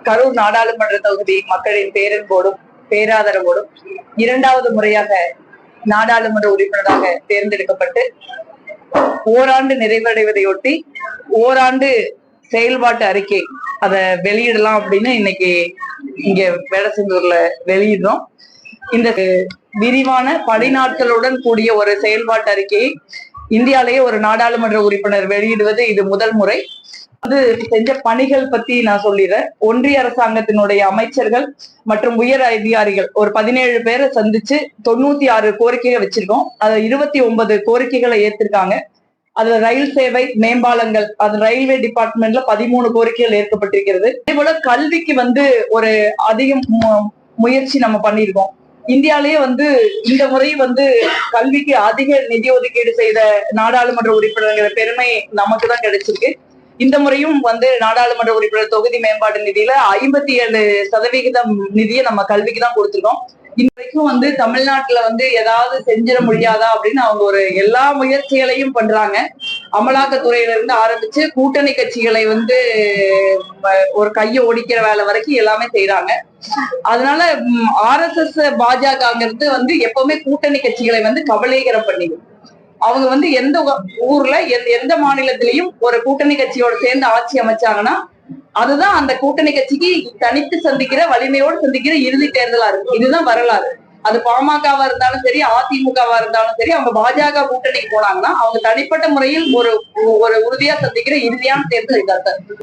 கரூர் நாடாளுமன்ற தொகுதி மக்களின் பேரன்போடும் பேராதரவோடும் இரண்டாவது முறையாக நாடாளுமன்ற உறுப்பினராக தேர்ந்தெடுக்கப்பட்டு ஓராண்டு நிறைவடைவதையொட்டி ஓராண்டு செயல்பாட்டு அறிக்கை அதை வெளியிடலாம் அப்படின்னு இன்னைக்கு இங்க வேடசந்தூர்ல வெளியிடுறோம். இந்த விரிவான படிநாட்களுடன் கூடிய ஒரு செயல்பாட்டு அறிக்கையை இந்தியாலேயே ஒரு நாடாளுமன்ற உறுப்பினர் வெளியிடுவது இது முதல் முறை. அது செஞ்ச பணிகள் பத்தி நான் சொல்லிடுறேன். ஒன்றிய அரசாங்கத்தினுடைய அமைச்சர்கள் மற்றும் உயர் அதிகாரிகள் ஒரு 17 பேரை சந்திச்சு 96 கோரிக்கைகள் வச்சிருக்கோம். அதுல 29 கோரிக்கைகளை ஏத்திருக்காங்க. அதுல ரயில் சேவை மேம்பாலங்கள், அது ரயில்வே டிபார்ட்மெண்ட்ல 13 கோரிக்கைகள் ஏற்கப்பட்டிருக்கிறது. அதே போல கல்விக்கு ஒரு அதிக முயற்சி நம்ம பண்ணியிருக்கோம். இந்தியாலேயே இந்த முறை கல்விக்கு அதிக நிதி ஒதுக்கீடு செய்த நாடாளுமன்ற உறுப்பினர்கிற பெருமை நமக்கு தான் கிடைச்சிருக்கு. இந்த முறையும் நாடாளுமன்ற உறுப்பினர் தொகுதி மேம்பாடு நிதியில 57% நிதியை நம்ம கல்விக்கு தான் கொடுத்துருக்கோம். இன்றைக்கும் தமிழ்நாட்டுல ஏதாவது செஞ்சிட முடியாதா அப்படின்னு அவங்க எல்லா முயற்சிகளையும் பண்றாங்க. அமலாக்கத்துறையில இருந்து ஆரம்பிச்சு கூட்டணி கட்சிகளை ஒரு கையை ஒடிக்கிற வேலை வரைக்கும் எல்லாமே செய்யறாங்க. அதனால RSS பாஜகங்கிறது எப்பவுமே கூட்டணி கட்சிகளை கபலீகரம் பண்ணிடும். அவங்க எந்த ஊர்ல எந்த மாநிலத்திலையும் ஒரு கூட்டணி கட்சியோட சேர்ந்து ஆட்சி அமைச்சாங்கன்னா அதுதான் அந்த கூட்டணி கட்சிக்கு தனித்து சந்திக்கிற வலிமையோடு சந்திக்கிற இறுதி தேர்தலா இருக்கு. இதுதான் வரலாறு. அது பாமகவா இருந்தாலும் சரி, அதிமுகவா இருந்தாலும் சரி, அவங்க பாஜக கூட்டணிக்கு போனாங்கன்னா அவங்க தனிப்பட்ட முறையில் ஒரு உறுதியா சந்திக்கிற இறுதியான தேர்தல் இதான்.